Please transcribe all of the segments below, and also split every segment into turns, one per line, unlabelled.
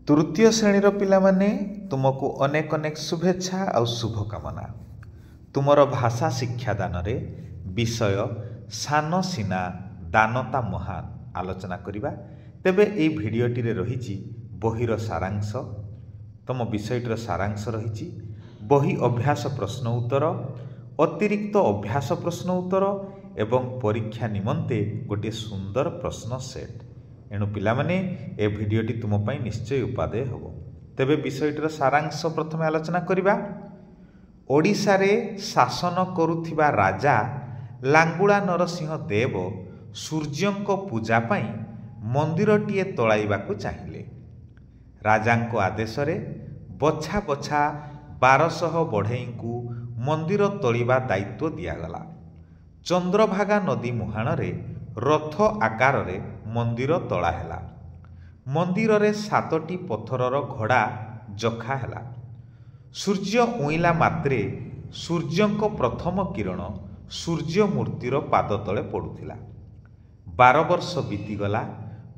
तृतीय श्रेणीर पिलामाने तुमको अनेक अनेक शुभेच्छा और शुभकामना। तुमर भाषा शिक्षादान रे विषय सान सीना दानता महान आलोचना करिबा। तेबे ए भिडियोटी रे रहिछि बहिर सारांश। तुम विषयटीर सारांश रहिछि बही अभ्यास प्रश्न उत्तर, अतिरिक्त अभ्यास प्रश्न उत्तर एवं परीक्षा निमंते गोटे सुंदर प्रश्न सेट। एणु पिलामाने ए भिडियोटी तुम पई निश्चय उपादेय हबो। तेबे विषयटीर सारांश प्रथम आलोचना करिबा। ओडिशा रे शासन करुथिबा राजा लांगुला नरसिंह देव सूर्यंको पूजा पई मंदिरटीए तोलाइबाकू चाहिले। राजांको आदेश रे बछा बछा 1200 बढ़ईଙ୍କୁ मंदिर तोलिबा दायित्व दियागला। चंद्रभागा नदी मुहाण रे रथ आकार रे मंदिर तोला हेला। मंदिर रे 7टी पत्थरर घोड़ा जखा हेला। सूर्य उइला मात्रे सूर्यंको प्रथम किरण सूर्य मूर्तिर पाद तले पड़ुथिला। 12 वर्ष बीतीगला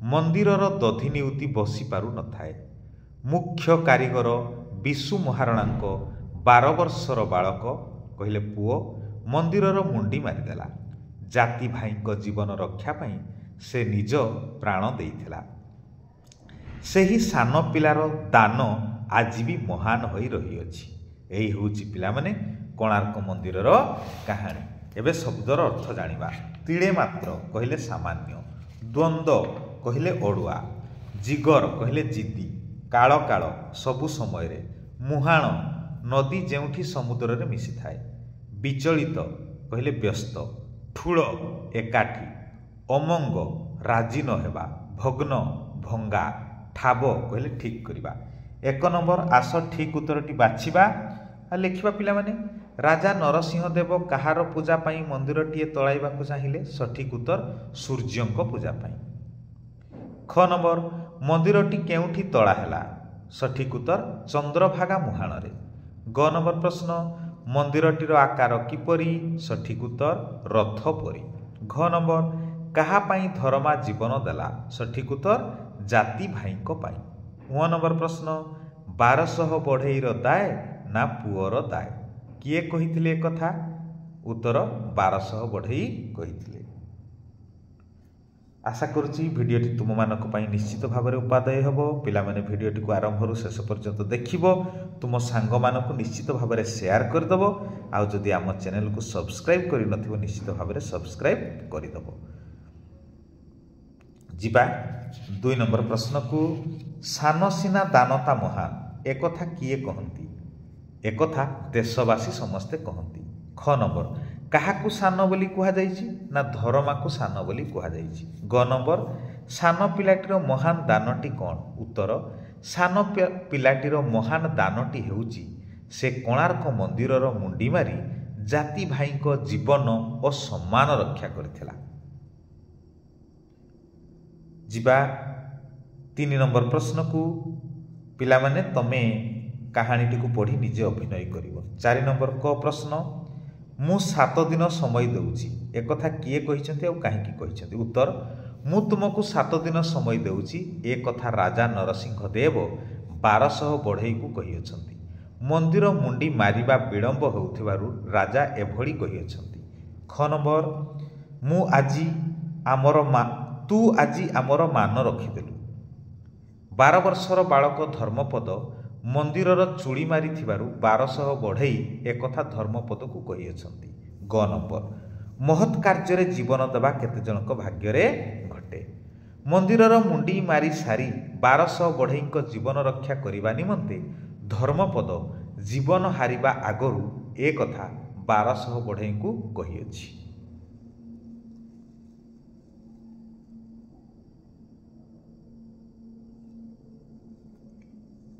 मंदिरर दधिनिउति बसी पारु नथाए। मुख्य कारीगर विशु महारणांको 12 वर्षर बालक कहिले पुओ मंदिरर मुंडी मारिदेला। जाति भाईंको जीवन रक्षा पाई से निज प्राण देइथिला। सेही सान पिलार दान आज भी महान होई रही अछि। एही होउछि पिला माने कोणार्क मंदिरर कहानी। एबे शब्दर अर्थ जानिबा। तिळे मात्र कहिले सामान्य, द्वंद्व कहिले ओडुआ, जिगर कहिले जिद्दी, काळ काळ सबु समय रे, मुहाण नदी जेउठी समुद्र रे मिसी थाए, विचलित कहिले व्यस्त, ठूल एकाठी, अमंग राजी न हेबा, भग्न भंगा, ठाब कहिले ठीक करिबा। 1 नंबर आस ठीक उत्तरटी बाछिबा आ लिखिबा पिला माने। राजा नरसिंह देव कहार पूजा पाई मंदिरटीए तोलाइबाकू चाहिए? सठिक उत्तर सूर्यंको पूजा पाई। ख नंबर मंदिरटी केउठी तोला हेला? सठिक उत्तर चंद्रभागा मुहाण रे। ग नंबर प्रश्न मंदिरटीर आकार किपरि? सठिक उत्तर रथ परि। घ नंबर कहा पाई धर्मा जीवन देला? सठिक उत्तर जाति भाईंको पाई। उ नंबर प्रश्न 1200 बढ़ईर दाय ना पुअर दाय? किए कहिथिले कथा? उत्तर 1200 बढ़ई कहिथिले। आशा करुच्ची भिडियोटी तुम मानक पाई निश्चित भाव में उपादेय हबो। पिला माने भिडियोटी को आरंभ शेष पर्यंत देखिबो, तुम सांग मानक निश्चित भाव में शेयर करदेबो। आ जदि आम चैनल को सब्सक्राइब करि नथिबो निश्चित भाव में सब्सक्राइब करदेबो। जिबा 2 नंबर प्रश्न को। सान सीना दानता महान एक कथा किए कहती? एक कथा देशवासी समस्ते कहती। ख नंबर काहाकू सान बोली कुहा जाइछि? ना धर्मा को सान बोली कुहा जाइछि। ग नंबर सान पिलाटीर महान दानटी कौन? उत्तर सान पिलाटीर महान दानटी हेउछि से कोणार्क मंदिरर मुंडी मारी जाति भाईंको जीवन और सम्मान रक्षा करथिला। जिबा 3 नंबर प्रश्न को। पिला माने तमे कहानीटी को पढ़ी निजे अभिनय करिवो। 4 नंबर क प्रश्न मु 7 दिन समय देउछि एक कथा किए कहिसंती आ काहेकि कहिसंती? उत्तर मु तुमको 7 दिन समय देउछि ए कथा राजा नरसिंह देव 1200 बढ़ई को कहिअछंती। मंदिर मुंडी मारिबा विलंब होउथिबारु राजा एभଳି कहिअछंती। ख नंबर तू आजी आमर मान रखिदेलु। 12 वर्षर बालक धर्मपद मंदिरर चूड़ी मारी 1200 बढ़ई एक कथा धर्मपद को कहिअछंती। ग नंबर महत् कार्य जीवन देवा केते जनक भाग्य रे घटे? मंदिरर मुंडी मारी सारी 1200 बढ़ई जीवन रक्षा करने निमंते धर्मपद जीवन हारिबा आगरू ए कथा 1200 बढ़ई को कहिअछि।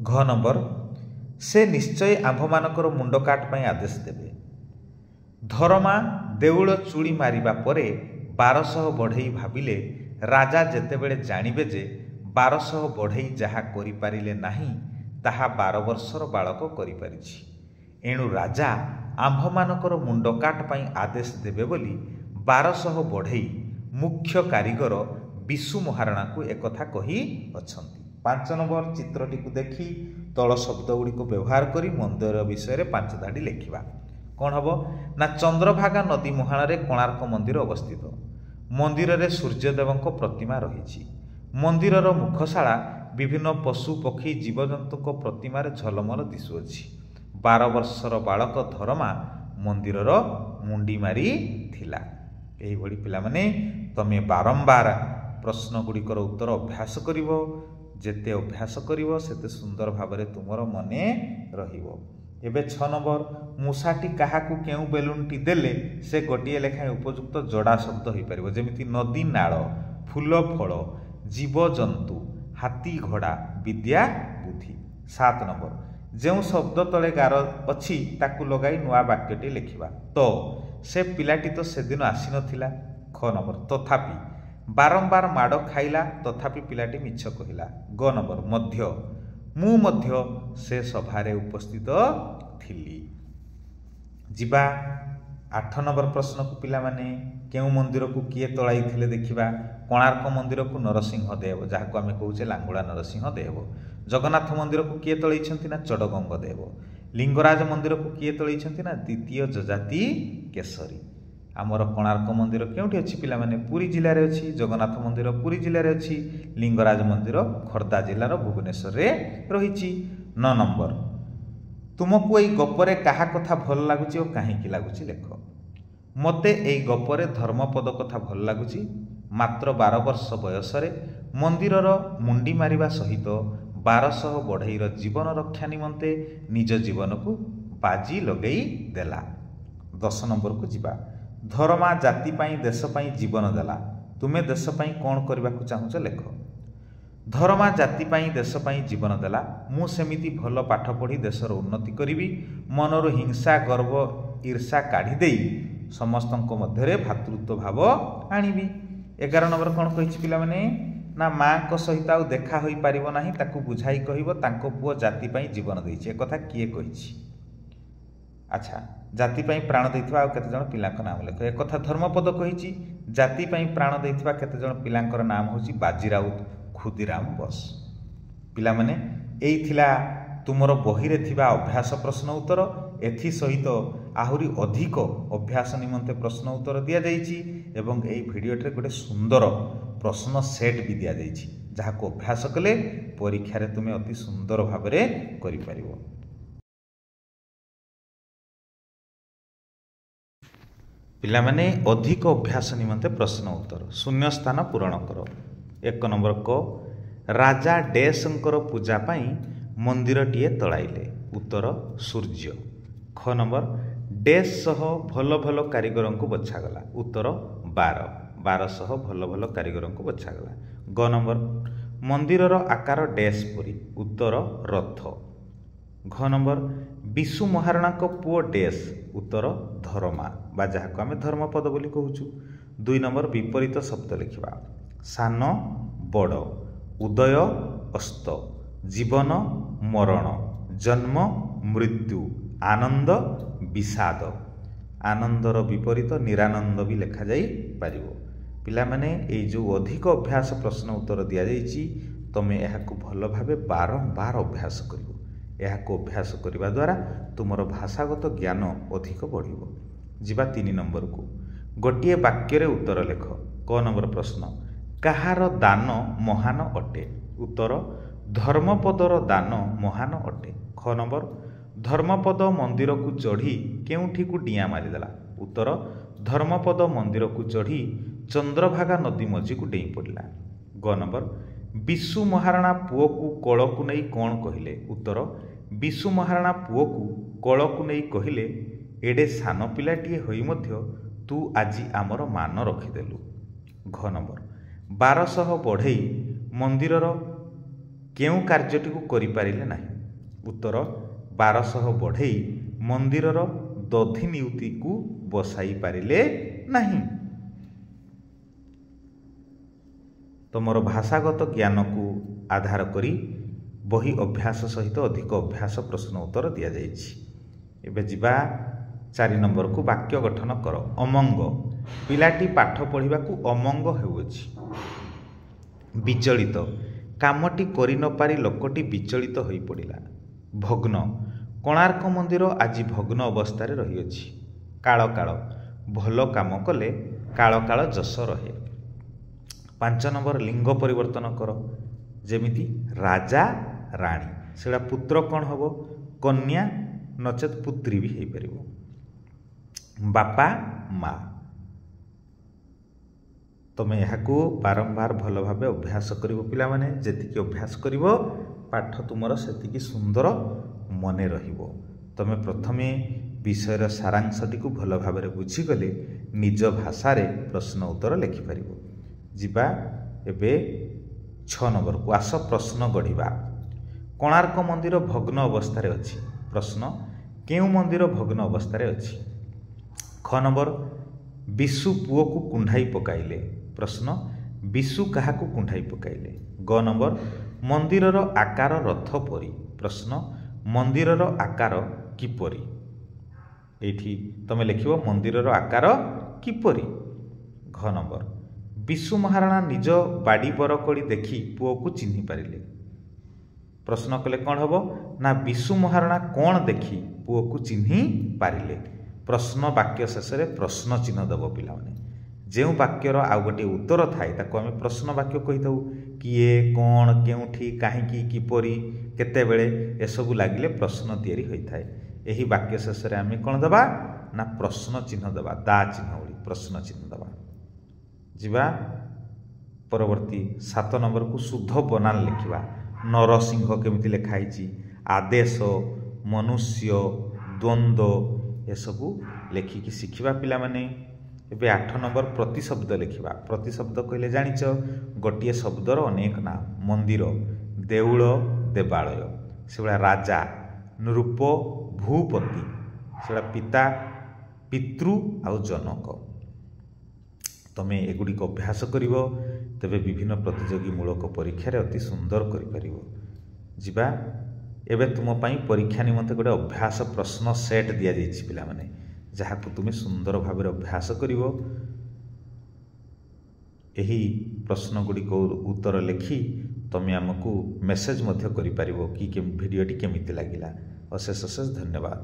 घ नंबर से निश्चय आंभ मानकर मुंड काट पाई आदेश देवे। धर्मा देउल चूड़ी मारिबा परे 1200 बढ़ई भाबिले राजा जेतेबेले जानिबे जे 1200 बढ़ई जहा करि पारिले नाही ताहा 12 वर्षर बालक करि पारिछि। एणु राजा आंभ मानकर मुंड काट पाई आदेश देवे बोली 1200 बढ़ई मुख्य कारीगर विशु महारणा को एकथा कही अछंती। 5 नंबर चित्रटी को देखी तल शब्द गुड़िक व्यवहार करी मंदिर विषय 5 धाड़ी लिखा कौन हम ना चंद्रभागा नदी मुहाण में कोणार्क मंदिर अवस्थित मंदिर में सूर्यदेव प्रतिमा रही मंदिर मुखशाला विभिन्न पशु पक्षी जीवजंतु प्रतिमार झलमल दिशुअछि 12 वर्षर बालक धर्मा मंदिर मुंडी मारी थिला। एही भली पिला माने तमे बारंबार प्रश्न गुड़िकर उत्तर अभ्यास करिवो जेते अभ्यास करिवो सेते सुंदर भाबरे तुमर मने रहिवो। एबे 6 नंबर मूषाटी काहाकू केउ बेलुनटी देले से गोटिए लेखाएं उपयुक्त जोड़ा शब्द हो पारिबो जेमिति नदी नाळ फूल फल जीवजंतु हाथी घोड़ा विद्या बुद्धि। 7 नंबर जो शब्द तले गार अच्छी ताकू लगाई नुआ वाक्यटी लिखा तो से पिलाटी तो सेदिन आसी नथिला। ख नंबर तथापि बारंबार माड़ खाइला तथापि पिलाटी मिछ कहिला। ग नंबर मध्य मु मध्य से सभारे उपस्थित थिली। जिबा 8 नंबर प्रश्न को पिला माने केउ मंदिर को किए तलाई थिले देखिबा। कोणार्क मंदिर को नरसिंह देव जहाँ को आम कहूचे लांगुड़ा नरसिंह देव। जगन्नाथ मंदिर को किए तलैछंती ना चडगंग देव। लिंगराज मंदिर को किए तलैछंती ना द्वितीय जजाति केसरी। आमर कोणार्क मंदिर केउठी अछि पिला माने पुरी जिल्ला रे अछि। जगन्नाथ मंदिर पुरी जिल्ला रे अछि। लिंगराज मंदिर खोर्धा जिल्लार भुवनेश्वर रे रहिछि। 9 नंबर तुमको एई गपरे काहा कथा भल लागुछि और काहेकि लागुछि लेख। मते एई गपरे धर्मपद कथा भल लागुछि। मात्र 12 वर्ष बयस मंदिरर मुंडी मारिबा सहित 1200 बढ़ईर जीवन रक्षा निमंते निज जीवन को बाजी लगई देला। 10 नंबर को जिबा धर्मा जाति पाई देश पाई जीवन देला तुमे देश पाई कौन करबा को चाहुछ लेख। धर्मा जाति पाई देश पाई जीवन देला मु सेमिति भल पाठ पढ़ी देशर उन्नति करिवि मनर हिंसा गर्व ईर्षा काढ़ी देई समस्तंक मध्यरे भातृत्व भाव आनिबि। 11 नंबर कौन कहिछि पिला माने ना माँ को सहित आउ देखा होई पारिबो नाही ताकू बुझाई कहिबो तांको पुओ जाति पाई जीवन देइछि। ए कथा किए कहिछि। अच्छा जाति पाई प्राण देइथिबा आउ केते जण पिलांक नाम लेख। ए कथा धर्मपद कहिछि। जाति पाई प्राण देइथिबा केते जण पिलांकर नाम होछि बाजीराउत खुदीराम बस। पिला माने एई थिला तुमर बही रे थिबा अभ्यास प्रश्न उत्तर। एथि सहित आहुरी अधिक अभ्यास निमंते प्रश्न उत्तर दिया जाइछि एवं एई भिडियोटे गोटे सुंदर प्रश्न सेट भी दिया जाइछि जहाँ को अभ्यास कले परीक्षा रे तुमे अति सुंदर भाबरे करि परिबो। पिला माने अधिक अभ्यास निमंते प्रश्न उत्तर शून्य स्थान पूरण कर। 1 नंबर को राजा डेशंकर पूजा पाई मंदिरटीए तळाइले उत्तर सूर्य। ख नंबर डेश सह भल भल कारीगर को बछागला उत्तर 1200 भल भल कारीगर को बछागला। ग नंबर मंदिरर आकार डेश परी उत्तर रथ। घ नंबर विशु महाराणा को पुओ डेश उत्तर धर्मा बा जहाँ को आम धर्मपद बोली कहूचु। 2 नंबर विपरीत शब्द लिखा सान बड़ उदय अस्त जीवन मरण जन्म मृत्यु आनंद विषाद। आनंदर विपरीत निरानंद भी लिखा जाई पारिबो। पिला माने ए जो अधिक अभ्यास प्रश्न उत्तर दिया जाइछि तमे एहाकु भल भाबे बारंबार अभ्यास करिवो। एहाकु अभ्यास करिबा द्वारा तुमर भाषागत ज्ञान अधिक बढ़िबो। जिबा 3 नंबर को गोटिए वाक्य रे उत्तर लेख। क नंबर प्रश्न काहार दान महान अटे उत्तर धर्मपदर दान महान अटे। ख नंबर धर्मपद मंदिर को चढ़ी केउठी को डिया मारिदेला उत्तर धर्मपद मंदिर को चढ़ी चंद्रभागा नदी मझी को डेई पड़ला। ग नंबर विशु महाराणा पुओ को कल को नहीं कौन कहले उत्तर विशु महाराणा पुओ को कल को नहीं कहले एडे सान पिलाटीए होई मध्य तू आजी आमर मान रखिदेलु। घ नंबर 1200 बढ़ई मंदिरर केउ कार्यटी को करि पारिले नाही उत्तर 1200 बढ़ई मंदिरर दधि नियुति को बसाई पारिले नाही। तुमर भाषागत ज्ञान को आधार करी बही अभ्यास सहित अधिक अभ्यास प्रश्न उत्तर दिया जाइछि। एबे जिबा 4 नंबर को वाक्य गठन कर। अमंग पिलाटी पाठ पढ़िबा को अमंग हेउछि। विचलित କାମଟି କରି ନ ପାରି ଲୋକଟି ବିଚଳିତ ହୋଇ ପଡ଼ିଲା। ଭଗ୍ନ କୋଣାର୍କ ମନ୍ଦିର ଆଜି ଭଗ୍ନ ଅବସ୍ଥାରେ ରହିଅଛି। କାଳ କାଳ ଭଲ କାମ କଲେ କାଳ କାଳ ଯଶ ରହେ। 5 ନମ୍ବର ଲିଙ୍ଗ ପରିବର୍ତ୍ତନ କର। ଯେମିତି ରାଜା ରାଣୀ, ସେଟା ପୁତ୍ର କ'ଣ ହେବ? କନ୍ୟା ନଚେତ୍ ପୁତ୍ରୀ ବି ହେଇପାରିବ। ବାପା ମା। ତମେ ଏହାକୁ ବାରମ୍ବାର ଭଲ ଭାବେ ଅଭ୍ୟାସ କରିବ ପିଲାମାନେ। ଯେତିକି ଅଭ୍ୟାସ କରିବ ପାଠ ତୁମର ସେତିକି ସୁନ୍ଦର ମନେ ରହିବ। ତମେ ପ୍ରଥମେ ବିଷୟର ସାରାଂଶଟିକୁ ଭଲ ଭାବରେ ବୁଝିଗଲେ ନିଜ ଭାଷାରେ ପ୍ରଶ୍ନ ଉତ୍ତର ଲେଖିପାରିବ। ଯିବା ଏବେ 6 ନମ୍ବରକୁ। ଆସ ପ୍ରଶ୍ନ ଗଢ଼ିବା। କୋଣାର୍କ ମନ୍ଦିର ଭଗ୍ନ ଅବସ୍ଥାରେ ଅଛି। ପ୍ରଶ୍ନ, କେଉଁ ମନ୍ଦିର ଭଗ୍ନ ଅବସ୍ଥାରେ ଅଛି? ଖ ନମ୍ବର, ବିଶୁ ପୁଅକୁ କୁଣ୍ଢାଇ ପକାଇଲେ। ପ୍ରଶ୍ନ, ବିଶୁ କାହାକୁ କୁଣ୍ଢାଇ ପକାଇଲେ? ଗ ନମ୍ବର, ମନ୍ଦିରର ଆକାର ରଥ ପରି। ପ୍ରଶ୍ନ, ମନ୍ଦିରର ଆକାର କିପରି? ଏଇଠି ତମେ ଲେଖିବ ମନ୍ଦିରର ଆକାର କିପରି। ଘ ନମ୍ବର, ବିଶୁ ମହାରଣା ନିଜ ବାଡ଼ି ବରକୋଳି ଦେଖି ପୁଅକୁ ଚିହ୍ନି ପାରିଲେ। ପ୍ରଶ୍ନ କଲେ କ'ଣ ହେବ ନା ବିଶୁ ମହାରଣା କ'ଣ ଦେଖି ପୁଅକୁ ଚିହ୍ନି ପାରିଲେ? ପ୍ରଶ୍ନ ବାକ୍ୟ ଶେଷରେ ପ୍ରଶ୍ନ ଚିହ୍ନ ଦେବ ପିଲାମାନେ। ଯେଉଁ ବାକ୍ୟର ଆଉ ଗୋଟିଏ ଉତ୍ତର ଥାଏ ତାକୁ ଆମେ ପ୍ରଶ୍ନ ବାକ୍ୟ କହିଥାଉ। କିଏ, କ'ଣ, କେଉଁଠି, କାହିଁକି, କିପରି, କେତେବେଳେ ଏସବୁ ଲାଗିଲେ ପ୍ରଶ୍ନ ତିଆରି ହୋଇଥାଏ। ଏହି ବାକ୍ୟ ଶେଷରେ ଆମେ କ'ଣ ଦେବା ନା ପ୍ରଶ୍ନ ଚିହ୍ନ ଦେବା। ଦା ଚିହ୍ନ ଭଳି ପ୍ରଶ୍ନ ଚିହ୍ନ ଦେବା। ଯିବା ପରବର୍ତ୍ତୀ 7 ନମ୍ବରକୁ। ଶୁଦ୍ଧ ବନାନ ଲେଖିବା। ନରସିଂହ କେମିତି ଲେଖା ହେଇଛି, ଆଦେଶ, ମନୁଷ୍ୟ, ଦ୍ୱନ୍ଦ୍ୱ ଏସବୁ ଲେଖିକି ଶିଖିବା ପିଲାମାନେ। ଏବେ 8 ନମ୍ବର ପ୍ରତିଶବ୍ଦ ଲେଖିବା। ପ୍ରତିଶବ୍ଦ କହିଲେ ଜାଣିଛ ଗୋଟିଏ ଶବ୍ଦର ଅନେକ ନାମ। ମନ୍ଦିର, ଦେଉଳ, ଦେବାଳୟ, ସେଭଳିଆ ରାଜା, ନୃପ, ଭୂପତି, ସେଭଳିଆ ପିତା, ପିତୃ ଆଉ ଜନକ। ତମେ ଏଗୁଡ଼ିକ ଅଭ୍ୟାସ କରିବ, ତେବେ ବିଭିନ୍ନ ପ୍ରତିଯୋଗୀ ମୂଳକ ପରୀକ୍ଷାରେ ଅତି ସୁନ୍ଦର କରିପାରିବ। ଯିବା ଏବେ ତୁମ ପାଇଁ ପରୀକ୍ଷା ନିମନ୍ତେ ଗୋଟେ ଅଭ୍ୟାସ ପ୍ରଶ୍ନ ସେଟ୍ ଦିଆଯାଇଛି ପିଲାମାନେ, ଯାହାକୁ ତୁମେ ସୁନ୍ଦର ଭାବରେ ଅଭ୍ୟାସ କରିବ। ଏହି ପ୍ରଶ୍ନ ଗୁଡ଼ିକ ଉତ୍ତର ଲେଖି ତମେ ଆମକୁ ମେସେଜ ମଧ୍ୟ କରିପାରିବ କି ଭିଡ଼ିଓଟି କେମିତି ଲାଗିଲା। ଅଶେଷ ଅଶେଷ ଧନ୍ୟବାଦ।